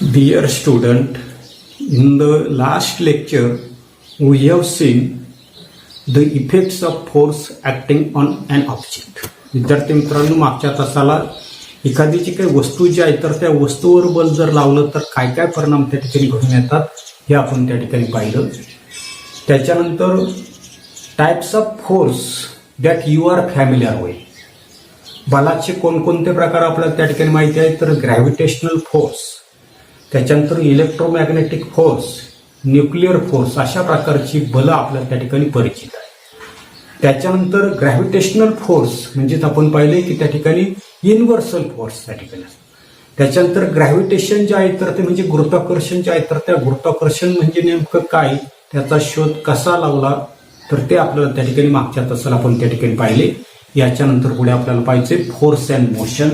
Dear student, in the last lecture we have seen the effects of force acting on an object. विद्यार्थी मित्रांनो, मागच्या तासाला एखादी जी काही वस्तू जी आहे तर त्या वस्तूवर बल जर लावलं तर काय काय परिणाम त्या ठिकाणी घडून येतात हे आपण त्या ठिकाणी पाहिलं. त्याच्यानंतर types of force that you are familiar with. बलाचे कोणकोणते प्रकार आपल्याला त्या ठिकाणी माहिती आहे तर ग्रॅव्हिटेशनल फोर्स, त्याच्यानंतर इलेक्ट्रोमॅग्नेटिक फोर्स, न्यूक्लिअर फोर्स, अशा प्रकारची बलं आपल्याला त्या ठिकाणी परिचित आहे. त्याच्यानंतर ग्रॅव्हिटेशनल फोर्स म्हणजेच आपण पाहिले की त्या ठिकाणी युनिव्हर्सल फोर्स त्या ठिकाणी असतो. त्याच्यानंतर ग्रॅव्हिटेशन जे आहे तर ते म्हणजे गुरुत्वाकर्षण जे आहे तर त्या गुरुत्वाकर्षण म्हणजे नेमकं काय, त्याचा शोध कसा लावला तर ते आपल्याला त्या ठिकाणी मागच्या तासाला आपण त्या ठिकाणी पाहिले. याच्यानंतर पुढे आपल्याला पाहिजे फोर्स अँड मोशन.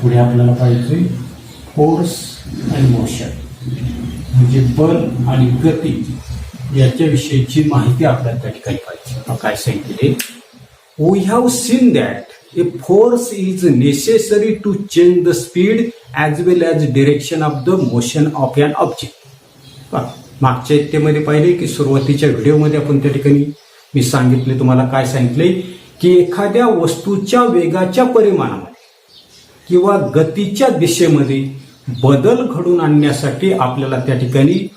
पुढे आपल्याला पाहिजे फोर्स अँड मोशन म्हणजे बल आणि गती याच्याविषयीची माहिती आपल्याला त्या ठिकाणी पाहिजे. काय सांगितले, we have seen that a force is necessary to change the speed as well as direction of the motion of an object. मागच्या इत्येमध्ये पाहिले की सुरुवातीच्या व्हिडिओमध्ये आपण त्या ठिकाणी मी सांगितले, तुम्हाला काय सांगितले की एखाद्या वस्तूच्या वेगाच्या परिमाणामध्ये किंवा गतीच्या दिशेमध्ये बदल घडून आणण्यासाठी आपल्याला त्या ठिकाणी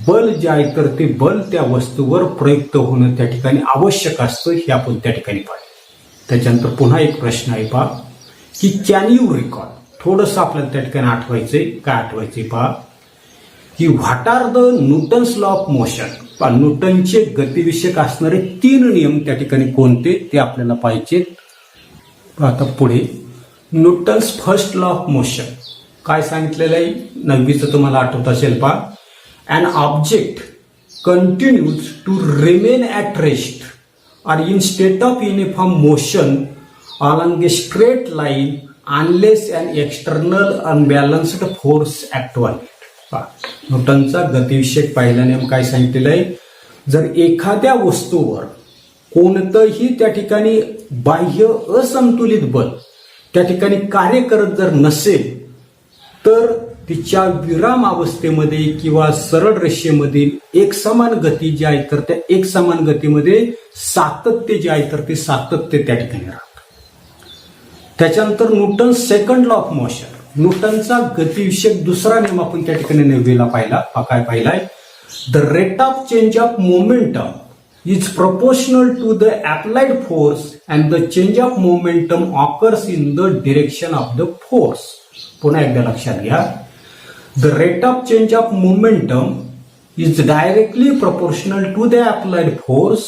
बल जे आहे तर ते बल त्या वस्तूवर प्रयुक्त होणं त्या ठिकाणी आवश्यक असतं हे आपण त्या ठिकाणी पाहिलं. त्याच्यानंतर पुन्हा एक प्रश्न आहे पहा की कॅन यू रिकॉल, थोडंसं आपल्याला त्या ठिकाणी आठवायचंय. काय आठवायचंय पहा की what are the Newton's law of motion. न्यूटनचे गतिविषयक असणारे 3 नियम त्या ठिकाणी कोणते ते आपल्याला पाहिजे. आता पुढे Newton's first law of motion काय सांगितलेलं आहे, 9वीचं तुम्हाला आठवत असेल पहा. An object continues to remain at rest or in state of uniform motion along a straight line unless an external unbalanced force acts on it. न्यूटनचा गतिविषयक पहिला नियम काय सांगितलेला आहे, जर एखाद्या वस्तूवर कोणतंही त्या ठिकाणी बाह्य असंतुलित बल त्या ठिकाणी कार्य करत जर नसेल तर तिच्या विराम अवस्थेमध्ये किंवा सरळ रेषेमधील एकसमान गती जी आहे तर त्या एकसमान गतीमध्ये सातत्य जे आहे तर ते सातत्य त्या ठिकाणी राहतं. त्याच्यानंतर Newton second law of motion, न्यूटनचा गतिविषयक दुसरा नियम आपण त्या ठिकाणी 9वीला पाहिला. हा काय पाहिलाय, the rate of change of momentum is proportional to the applied force and the change of momentum occurs in the direction of the force. पुन्हा एकदा लक्षात घ्या, the rate of change of momentum is directly proportional to the applied force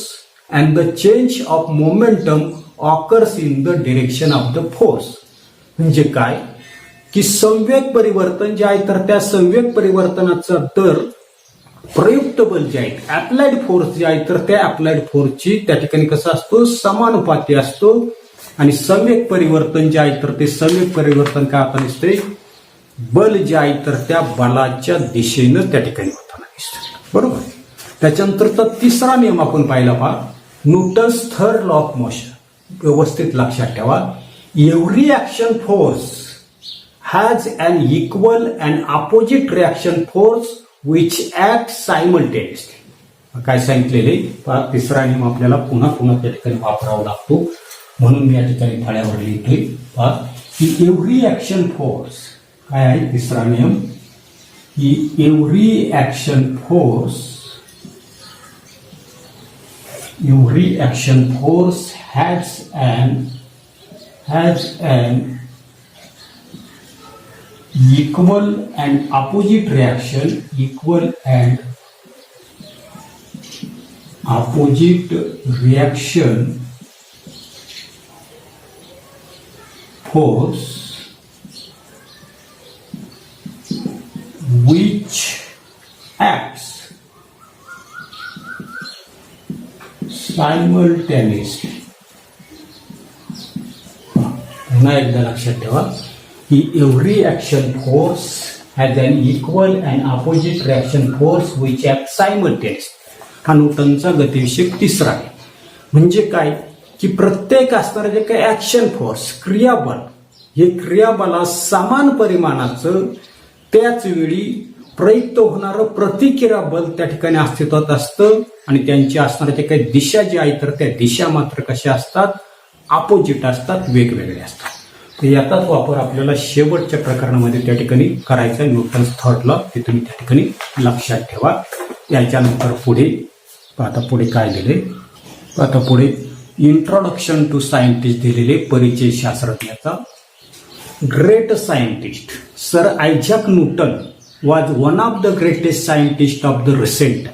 and the change of momentum occurs in the direction of the force. म्हणजे काय की संवेग परिवर्तन जे आहे तर त्या संवेग परिवर्तनाचा दर प्रयुक्त बल जे आहे अप्लाइड फोर्स जे आहे तर त्या अप्लाइड फोर्सची त्या ठिकाणी कसा असतो, समानुपाती असतो. आणि संवेग परिवर्तन जे आहे तर ते संवेग परिवर्तन काय आपण दिसते, बल जे आहे तर त्या बलाच्या दिशेनं त्या ठिकाणी होताना दिसतं. बरोबर. त्याच्यानंतर तिसरा नियम आपण पाहिला पहा, Newton's third law of motion. व्यवस्थित लक्षात ठेवा, every action force has an equal and opposite reaction force which act simultaneously. काय सांगितलेले पहा, तिसरा नियम आपल्याला पुन्हा त्या ठिकाणी वापरावा लागतो, म्हणून मी या ठिकाणी फळ्यावर लिहितोय पहा की एव्हरी ऍक्शन फोर्स काय आहे तिसरा नियम की every action force has an equal and opposite reaction force which acts simultaneously. पुन्हा एकदा लक्षात ठेवा की every action force has an equal and opposite reaction force which act simultaneously. हा न्यूटनचा गतिविषयक तिसरा आहे. म्हणजे काय की प्रत्येक असणारे जे काही ऍक्शन फोर्स क्रियाबल हे क्रियाबला समान परिमाणाचं त्याच वेळी प्रयुक्त होणारं प्रतिक्रिया बल त्या ठिकाणी अस्तित्वात असतं आणि त्यांची असणाऱ्या काही दिशा जी आहे तर त्या दिशा मात्र कशा असतात, अपोजिट असतात, वेगवेगळे असतात. तर याचाच वापर आपल्याला शेवटच्या प्रकरणामध्ये त्या ठिकाणी करायचा आहे, न्यूटन्स थर्ड लॉ. ते तुम्ही त्या ठिकाणी लक्षात ठेवा. याच्यानंतर पुढे काय दिले, आता पुढे इंट्रोडक्शन टू सायंटिस्ट दिलेले, परिचय शास्त्रज्ञाचा. Great scientist sir Isaac Newton was one of the greatest scientist of the recent.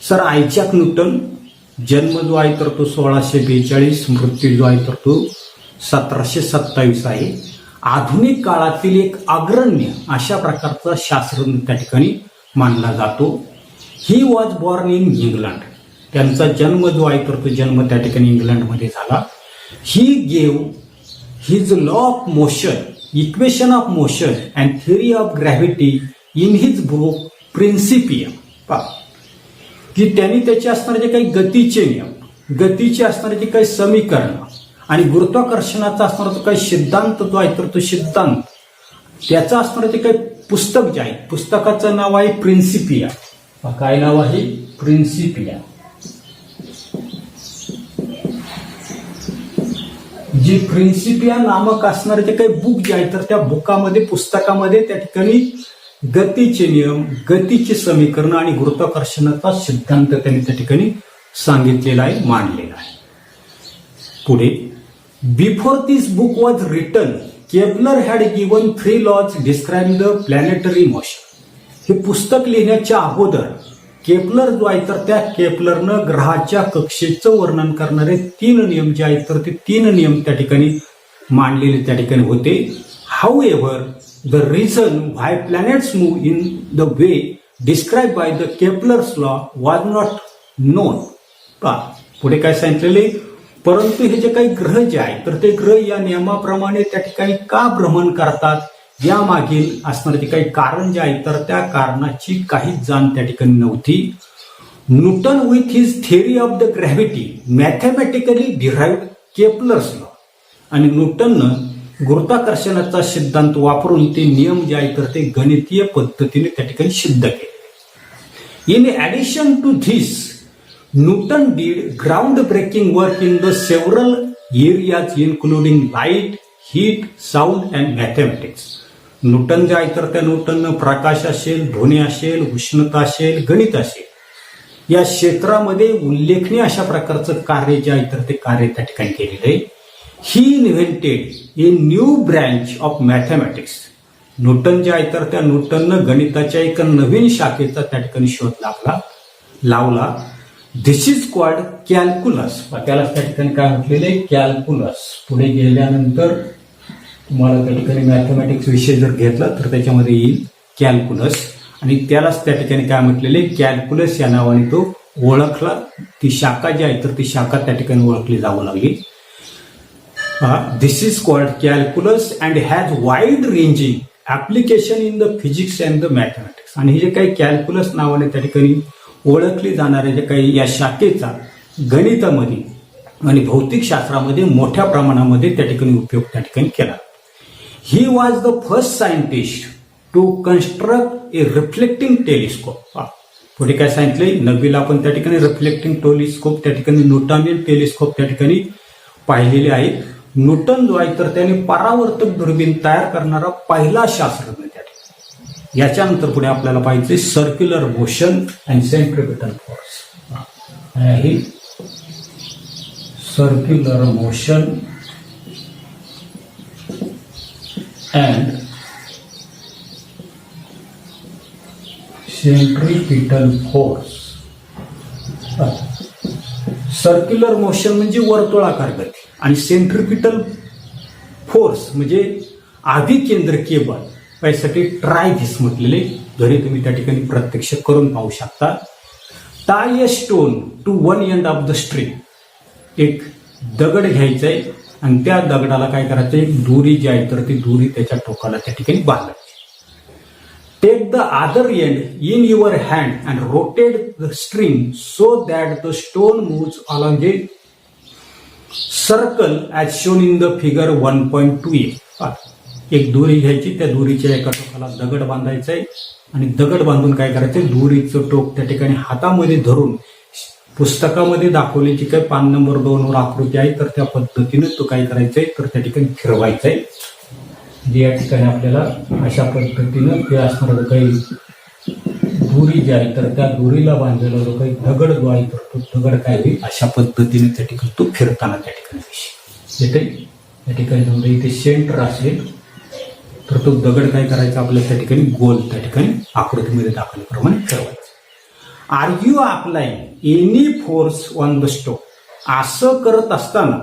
Sir Isaac Newton जन्म जो आहे तर तो 1642, मृत्यू जो आहे तर तो 1727 आहे. आधुनिक काळातील एक अग्रण्य अशा प्रकारचा शास्त्रज्ञ त्या ठिकाणी मानला जातो. He was born in England. त्यांचा जन्म जो आहे तर तो जन्म त्या ठिकाणी इंग्लंडमध्ये झाला. He gave his law of motion, equation of motion and theory of gravity in his book principium. की त्यांनी त्याचे असणारे जे काही गतीचे नियम, गतीचे असणारे जे काही समीकरण आणि गुरुत्वाकर्षणाचा असणारा जो काही सिद्धांत जो आहे तर तो सिद्धांत, त्याचा असणारं जे काही पुस्तक जे आहे, पुस्तकाचं नाव आहे प्रिन्सिपिया. काय नाव आहे, प्रिन्सिपिया. जे प्रिन्सिपिया नामक असणारे जे काही बुक जे आहे तर त्या बुकामध्ये, पुस्तकामध्ये त्या ठिकाणी गतीचे नियम, गतीचे समीकरण आणि गुरुत्वाकर्षणाचा सिद्धांत त्यांनी त्या ठिकाणी सांगितलेला आहे, मांडलेला आहे. पुढे, before this book was written Kepler had given 3 laws describe the planetary motion. हे पुस्तक लिहिण्याच्या अगोदर केपलर जो आहे तर त्या केपलरनं ग्रहाच्या कक्षेचं वर्णन करणारे 3 नियम जे आहेत तर ते 3 नियम त्या ठिकाणी मांडलेले त्या ठिकाणी होते. However the reason why planets move in the way describe by the Kepler's law was not known. पुढे काय सांगितलेले, परंतु हे जे काही ग्रह जे आहेत तर ते ग्रह या नियमाप्रमाणे त्या ठिकाणी का भ्रमण करतात, यामागील असणारे जे काही कारण जे आहे तर त्या कारणाची काहीच जाण त्या ठिकाणी नव्हती. Newton with his theory of the gravity mathematically derived Kepler's law. आणि न्यूटननं गुरुत्वाकर्षणाचा सिद्धांत वापरून ते नियम जे आहे तर ते गणितीय पद्धतीने त्या ठिकाणी सिद्ध केले. In addition to this Newton did ground-breaking work in the several areas including light, heat, sound and mathematics. Newton जे आहे तर त्या न्यूटननं प्रकाश असेल, ध्वनी असेल, उष्णता असेल, गणित असेल या क्षेत्रामध्ये उल्लेखनीय अशा प्रकारचं कार्य जे आहे तर ते कार्य त्या ठिकाणी केलेलं आहे. He invented a new branch of mathematics. Newton जे आहे तर त्या न्यूटननं गणिताच्या एका नवीन शाखेचा त्या ठिकाणी शोध लावला. दिस इज कॉल्ड कॅल्क्युलस. त्याला त्या ठिकाणी काय म्हटलेले, कॅल्क्युलस. पुढे गेल्यानंतर तुम्हाला त्या ठिकाणी मॅथमॅटिक्स विषय जर घेतला तर त्याच्यामध्ये येईल कॅल्क्युलस. आणि त्यालाच त्या ठिकाणी काय म्हटलेले, कॅल्क्युलस या नावाने तो ओळखला. ती शाखा जी आहे तर ती शाखा त्या ठिकाणी ओळखली जाऊ लागली. This is called calculus and has wide ranging application in the physics and the mathematics. आणि हे जे काही कॅल्क्युलस नावाने त्या ठिकाणी ओळखली जाणारे जे काही या शाखेचा गणितामध्ये आणि भौतिक शास्त्रामध्ये मोठ्या प्रमाणामध्ये त्या ठिकाणी उपयोग त्या ठिकाणी केला. He was the first scientist to construct a reflecting telescope. पुढे काय सांगितले, 9वीला आपण त्या ठिकाणी रिफ्लेक्टिंग टेलिस्कोप त्या ठिकाणी न्यूटोनियन टेलिस्कोप त्या ठिकाणी पाहिलेले आहेत. न्यूटन जो आहे तर त्याने परावर्तक दुर्बीण तयार करणारा पहिला शास्त्रज्ञ. याच्यानंतर पुढे आपल्याला पाहिजे circular motion and centripetal force. आहे circular motion and centripetal force. Circular motion म्हणजे वर्तुळाकार गती आणि सेंट्रिपिटल फोर्स म्हणजे आधिकेंद्रकीय बल. यासाठी ट्राय धिस म्हटलेले जरी तुम्ही त्या ठिकाणी प्रत्यक्ष करून पाहू शकता. Tie a stone to one end of the string. एक दगड घ्यायचा आहे आणि त्या दगडाला काय करायचं, एक दोरी जी आहे तर ती दोरी त्याच्या टोकाला त्या ठिकाणी बांधायची. Take the other end in your hand and rotate the string so that the stone moves along a circle as shown in the figure 1.28. एक दोरी घ्यायची, त्या दोरीच्या एका टोकाला दगड बांधायचा आहे आणि दगड बांधून काय करायचं, दोरीचं टोक त्या ठिकाणी हातामध्ये धरून, पुस्तकामध्ये दाखवल्याची काही पान नंबर 2 वर आकृती आहे, तर त्या पद्धतीने तो काय करायचंय, तर त्या ठिकाणी फिरवायचा आहे. जे या ठिकाणी आपल्याला अशा पद्धतीनं ते असणारं काही दोरी जी आहे, तर त्या दोरीला बांधलेला जो काही दगड जो आहे, तर तो दगड काय होईल, अशा पद्धतीने त्या ठिकाणी तो फिरताना त्या ठिकाणी येते. त्या ठिकाणी समजा इथे सेंटर असेल, तर तो दगड काय करायचा, आपल्या त्या ठिकाणी गोल त्या ठिकाणी आकृतीमध्ये दाखवल्याप्रमाणे फिरवायचा. Are you applying any force on the stone, असं करत असताना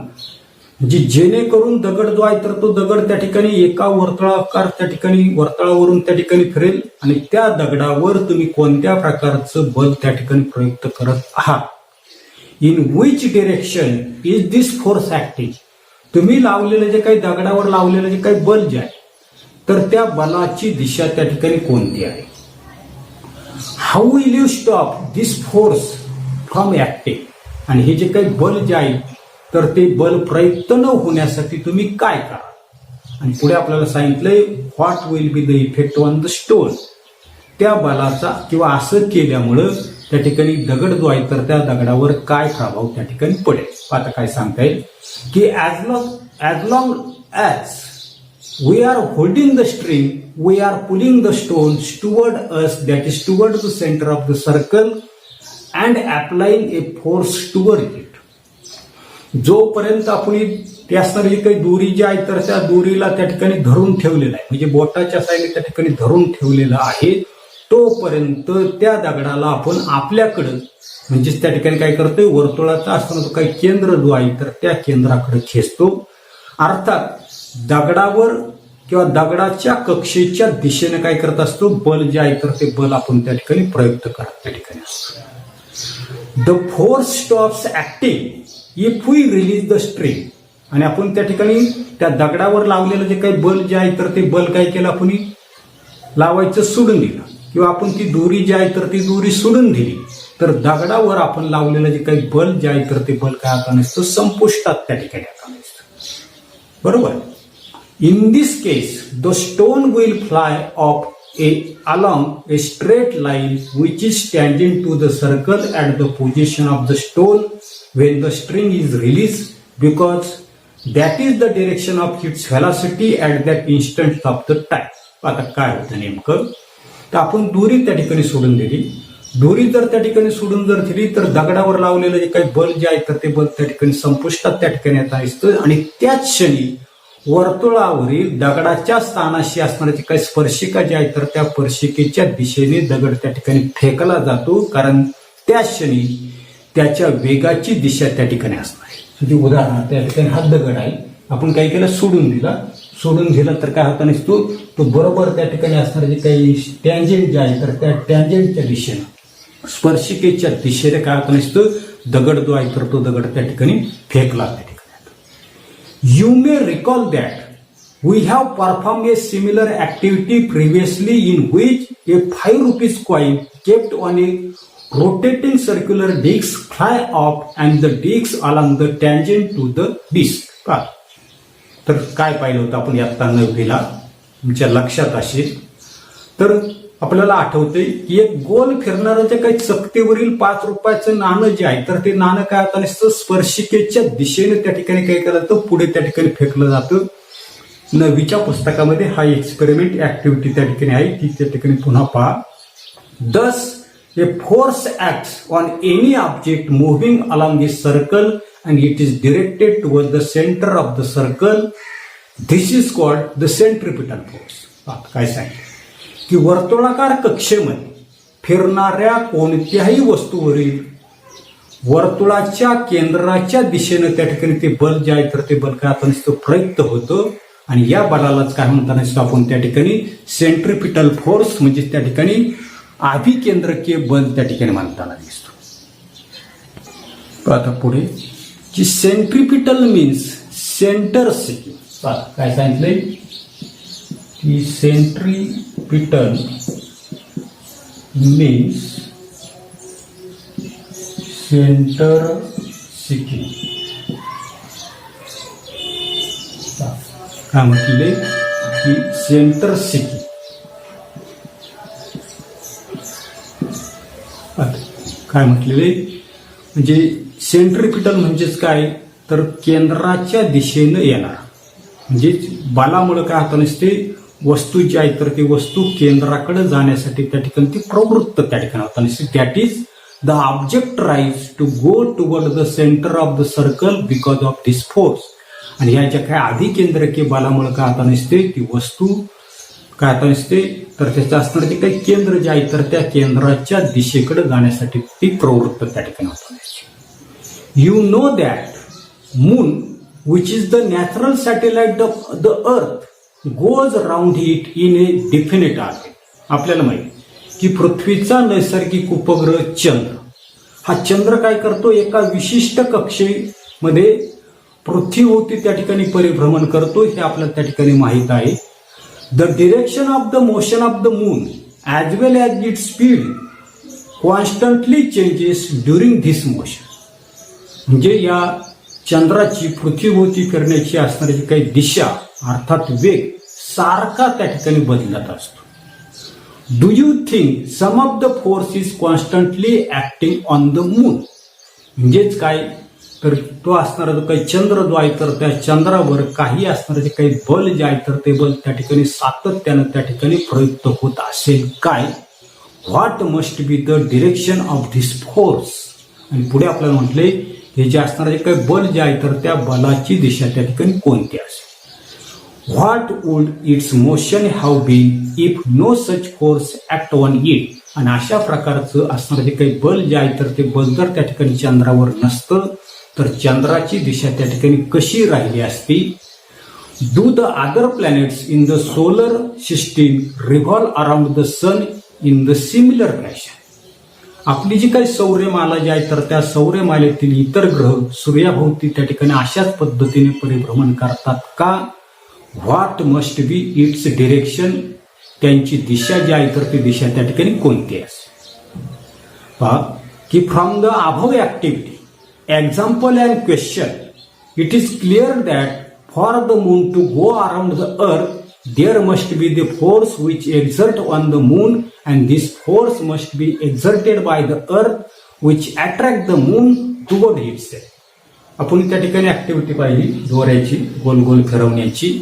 म्हणजे जेणेकरून दगड जो आहे, तर तो दगड त्या ठिकाणी एका वर्तुळाकार त्या ठिकाणी वर्तुळावरून त्या ठिकाणी फिरेल आणि त्या दगडावर तुम्ही कोणत्या प्रकारचं बल त्या ठिकाणी प्रयुक्त करत आहात. In which direction is this force acting, तुम्ही लावलेलं जे काही दगडावर लावलेलं जे काही बल जे आहे, तर त्या बलाची दिशा त्या ठिकाणी कोणती आहे. How will you stop this force from acting, आणि हे जे काही बल जे आहे, तर ते बल प्रयुक्त न होण्यासाठी तुम्ही काय करा. आणि पुढे आपल्याला सांगितलंय what will be the effect on the stone, त्या बलाचा किंवा असं केल्यामुळं त्या ठिकाणी दगड जो आहे, तर त्या दगडावर काय प्रभाव त्या ठिकाणी पडेल. आता काय सांगता येईल की as long as we are holding the string, we are pulling the stones toward us, that is toward the center of the circle, and applying a force toward it. जोपर्यंत आपण ते असणारी काही दोरी जी आहे, तर त्या दोरीला त्या ठिकाणी धरून ठेवलेलं आहे, म्हणजे बोटाच्या साईडने त्या ठिकाणी धरून ठेवलेलं आहे, तोपर्यंत त्या दगडाला आपण आपल्याकडं म्हणजेच त्या ठिकाणी काय करतोय, वर्तुळाचा असताना तो काही केंद्र जो आहे, तर त्या केंद्राकडे खेचतो. अर्थात दगडावर किंवा दगडाच्या कक्षेच्या दिशेने काय करत असतो, बल जे आहे, तर ते बल आपण त्या ठिकाणी प्रयुक्त करत त्या ठिकाणी असतो. The force stops acting if we release the string, आणि आपण त्या ठिकाणी त्या दगडावर लावलेलं जे काही बल जे आहे, तर ते बल काय केलं, आपण लावायचं सोडून दिलं, किंवा आपण ती दोरी जी आहे, तर ती दोरी सोडून दिली, तर दगडावर आपण लावलेलं जे काही बल जे आहे, तर ते बल काय आता नसतं, संपुष्टात त्या ठिकाणी आता नसतं. बरोबर. In this case, the stone will fly up along a straight line which is tangent to the circle at the position of the stone when the string is released, because that is the direction of its velocity at that instant of the time. आता काय होतं नेमकं, तर आपण दोरी त्या ठिकाणी सोडून दिली, दोरी जर त्या ठिकाणी सोडून जर दिली, तर दगडावर लावलेलं जे काही बल जे आहे, तर ते बल त्या ठिकाणी संपुष्टात त्या ठिकाणी येत असतं, आणि त्याच क्षणी वर्तुळावरील दगडाच्या स्थानाशी असणारी काही स्पर्शिका जी आहे, तर त्या स्पर्शिकेच्या दिशेने दगड त्या ठिकाणी फेकला जातो, कारण त्या क्षणी त्याच्या वेगाची दिशा त्या ठिकाणी असणार आहे. म्हणजे उदाहरणार्थ त्या ठिकाणी हा दगड आहे, आपण काय केलं, सोडून दिला, तर काय होता नसतो, तो बरोबर त्या ठिकाणी असणारे जे काही टँजेंट जे आहे, तर त्या टँजेंटच्या दिशेनं स्पर्शिकेच्या दिशेने काय होता नसतो, दगड जो आहे, तर तो दगड त्या ठिकाणी फेकला. You may recall that we have performed a similar activity previously in which a 5 rupees coin kept on a rotating circular disc fly up and the disc along the tangent to the disc. तर काय पाहिलं होतं आपण यात्ता 9वीला, तुमच्या लक्षात असेल, तर आपल्याला आठवते की एक गोल फिरणारं जे काही चकतीवरील 5 रुपयाचं नाणं जे आहे, तर ते नाणं काय होतं नसतं, स्पर्शिकेच्या दिशेने त्या ठिकाणी काय केलं जातं, पुढे त्या ठिकाणी फेकलं जातं. 9वीच्या पुस्तकामध्ये हा एक्सपेरिमेंट ऍक्टिव्हिटी त्या ठिकाणी आहे, ती त्या ठिकाणी पुन्हा पहा. दस a force acts on any object moving along a circle and it is directed toward the centre of the circle, this is called the centripetal force. काय सांगितलं की वर्तुळाकार कक्षेमध्ये फिरणाऱ्या कोणत्याही वस्तूवरील वर्तुळाच्या केंद्राच्या दिशेने त्या ठिकाणी ते बल जे आहे, तर ते बल काय आता नसतं, प्रयुक्त होतं, आणि या बलालाच काय म्हणता नसतं आपण त्या ठिकाणी सेंट्रिपिटल फोर्स, म्हणजे त्या ठिकाणी अभिकेंद्रकीय बल त्या ठिकाणी म्हणताना दिसतो. आता पुढे जी सेंट्रिपिटल मीन्स सेंटर सिकिंग. काय सांगितलंय की सेंट्रिपिटल मीन्स सेंटर सिकिंग. काय म्हटले की सेंटर सिटी काय म्हटलेले म्हणजे सेंट्रिपिटल म्हणजेच काय तर केंद्राच्या दिशेनं येणार म्हणजे बलामुळे काय होतं नसते वस्तू जी आहे तर ती वस्तू केंद्राकडे जाण्यासाठी त्या ठिकाणी ती प्रवृत्त त्या ठिकाणी होता नसते that is the object rise to go toward the centre of the circle because of this force आणि ह्या ज्या काय आधी केंद्रकीय बलामुळे काय होता नसते ती वस्तू काय होता नसते तर त्याचं असणारे जे काही केंद्र जे आहे तर त्या केंद्राच्या दिशेकडे जाण्यासाठी ती प्रवृत्त त्या ठिकाणी होता नसते you know that moon which is the natural satellite of the earth goes around it in a definite orbit. आपल्याला माहिती की पृथ्वीचा नैसर्गिक उपग्रह चंद्र हा चंद्र काय करतो एका विशिष्ट कक्षेमध्ये पृथ्वीभोवती त्या ठिकाणी परिभ्रमण करतो हे आपल्याला त्या ठिकाणी माहित आहे the direction of the motion of the moon as well as it speed constantly changes during this motion म्हणजे या चंद्राची पृथ्वीभोवती फिरण्याची असणारी जी काही दिशा अर्थात वेग सारखा त्या ठिकाणी बदलत असतो do you think some of the force is constantly acting on the moon म्हणजेच काय तर तो असणारा जो काही चंद्र जो आहे तर त्या चंद्रावर काही असणारे जे काही बल जे आहे तर ते बल त्या ठिकाणी सातत्यानं त्या ठिकाणी प्रयुक्त होत असेल काय what must be the direction of this force आणि पुढे आपल्याला म्हटले हे जे असणारे जे काही बल जे आहे तर त्या बलाची दिशा त्या ठिकाणी कोणती असेल what would its motion have been if no such force act on it आणि अशा प्रकारचं असणारं जे काही बल जे आहे तर ते बल जर त्या ठिकाणी चंद्रावर नसतं तर चंद्राची दिशा त्या ठिकाणी कशी राहिली असती do the other planets in the solar system revolve around the sun in the similar fashion आपली जी काही सौर्यमाला जी आहे तर त्या सौर्यमालेतील इतर ग्रह सूर्याभोवती त्या ठिकाणी अशाच पद्धतीने परिभ्रमण करतात का what must be its direction त्यांची दिशा जी आहे तर ती दिशा त्या ठिकाणी कोणती असेल पहा की from the above activity example and question it is clear that for the moon to go around the earth there must be the force which exert on the moon and this force must be exerted by the earth which attract the moon toward itself. आपण त्या ठिकाणी activity पाहिली दोऱ्याची गोल गोल फिरवण्याची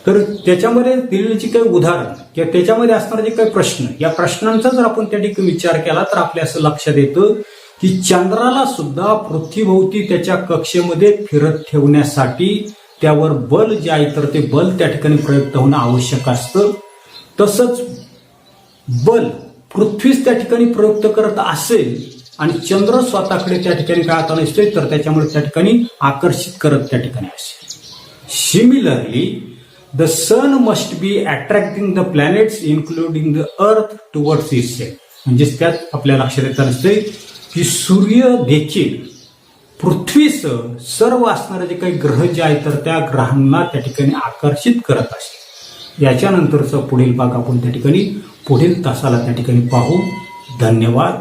तर त्याच्यामध्ये दिलेली जी काही उदाहरण किंवा त्याच्यामध्ये असणारे जे काही प्रश्न या प्रश्नांचा जर आपण त्या ठिकाणी विचार केला तर आपल्या असं लक्षात येतं की चंद्राला सुद्धा पृथ्वीभोवती त्याच्या कक्षेमध्ये फिरत ठेवण्यासाठी त्यावर बल जे आहे तर ते बल त्या ठिकाणी प्रयुक्त होणं आवश्यक असतं तसंच बल पृथ्वीच त्या ठिकाणी प्रयुक्त करत असेल आणि चंद्र स्वतःकडे त्या ठिकाणी काय आता नसते तर त्याच्यामुळे त्या ठिकाणी आकर्षित करत त्या ठिकाणी असेल similarly the sun must be attracting the planets including the earth towards itself म्हणजेच त्यात आपल्या लक्षात येत असते की सूर्य देखील पृथ्वीसह सर्व असणारे जे काही ग्रह जे आहेत तर त्या ग्रहांना त्या ठिकाणी आकर्षित करत असेल याच्यानंतरचा पुढील भाग आपण त्या ठिकाणी पुढील तासाला त्या ठिकाणी पाहू धन्यवाद